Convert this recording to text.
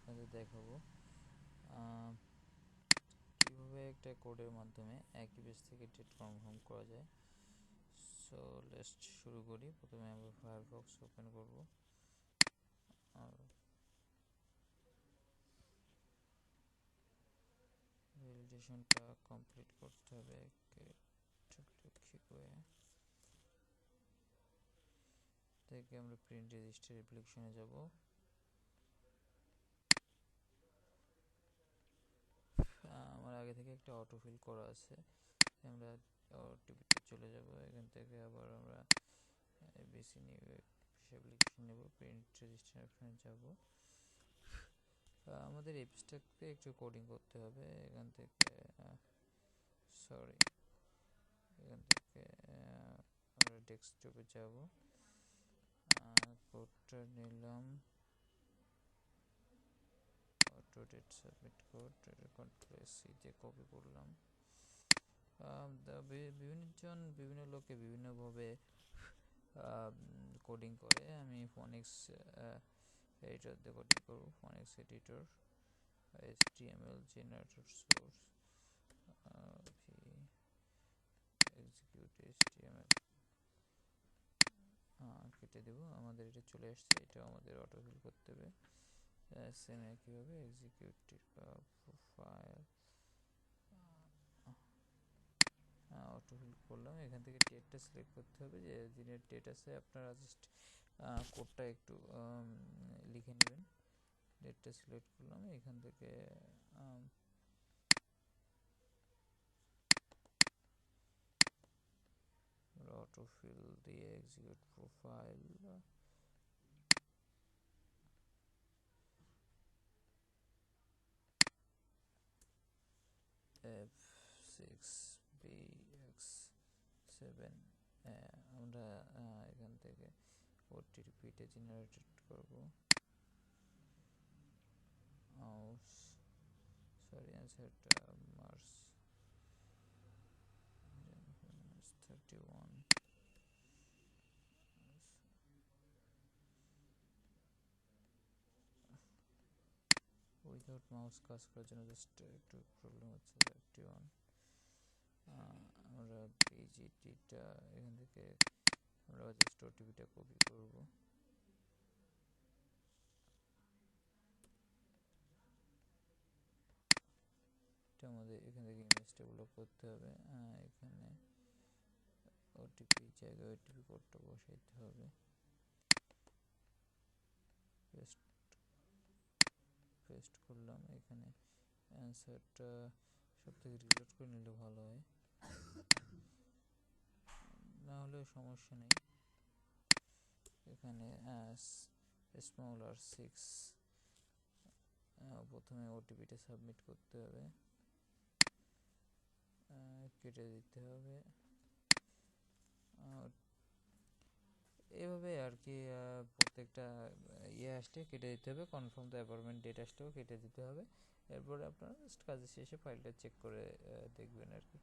আপনাদের দেখাবো কীভাবে একটা কোডের মাধ্যমে একই পেজ থেকে ডেট কনফার্ম করা যায়। সো লেটস শুরু করি। প্রথমে আমরা ফায়ারফক্স ওপেন করব আর ভ্যালিডেশনটা কমপ্লিট করতে হবে। থেকে আমরা প্রিন্ট রেজিস্টার অ্যাপ্লিকেশনে যাব। আমার আগে থেকে একটা অটোফিল করা আছে, আমরা ওটিপিতে চলে যাব। এখান থেকে আবার আমরা এবিসি নিউ অ্যাপ্লিকেশন নেব, প্রিন্ট রেজিস্টার অপশনে যাব। আমাদের এই পেজটাকে একটু কোডিং করতে হবে। এখান থেকে আমরা ডেস্কটপে যাব, কোডটা নিলাম auto date submit code, control C দিয়ে কপি করলাম। বিভিন্ন লোকে বিভিন্নভাবে কোডিং করে। আমি ফনিক্স এডিটর দিয়ে কোডিং করব। ফনিক্স editor, HTML generator source, execute HTML কেটে দেব। আমাদের এটা চলে আসছে, এটা আমাদের অটোফিল করতে হবে। সেম একইভাবে এক্সিকিউট প্রোফাইল অটোফিল করলাম। এখান থেকে ডেটটা সিলেক্ট করতে হবে, যে দিনের ডেট আছে। আপনারা জাস্ট কোডটা একটু লিখে নেবেন। ডেটটা সিলেক্ট করলাম। এখান থেকে অটোফিল দিয়ে এক্সিকিউট প্রোফাইল F6BX7 আমরা এখান থেকে ওটিপিটা জেনারেট করব। অ্যান্সারটা মার্চ 31। উইদাউট মাউস কাজ করার জন্য জাস্ট একটু প্রবলেম হচ্ছে। 31 আমরা পিজিটিটা এখান থেকে আমরা জাস্ট ওটিপিটা কপি করব। এটা আমাদের এখান থেকে ইমেজটা ডেভেলপ করতে হবে। এখানে ওটিপি জায়গায় ওটিপি কোডটা বসাইতে হবে। পেস্ট করলাম। এখানে অ্যান্সারটা সব থেকে রিলোড করে নিলে ভালো হয়, না হলে সমস্যা নেই। এখানে স্মল r6 প্রথমে ওটিপিটা সাবমিট করতে হবে, কেটে দিতে হবে। এভাবে আর কি প্রত্যেকটা আসলে কেটে দিতে হবে। কনফার্ম দ্য অ্যাপয়েন্টমেন্ট ডেট আসলেও কেটে দিতে হবে। এরপরে আপনারা জাস্ট কাজের শেষে ফাইলটা চেক করে দেখবেন আর কি।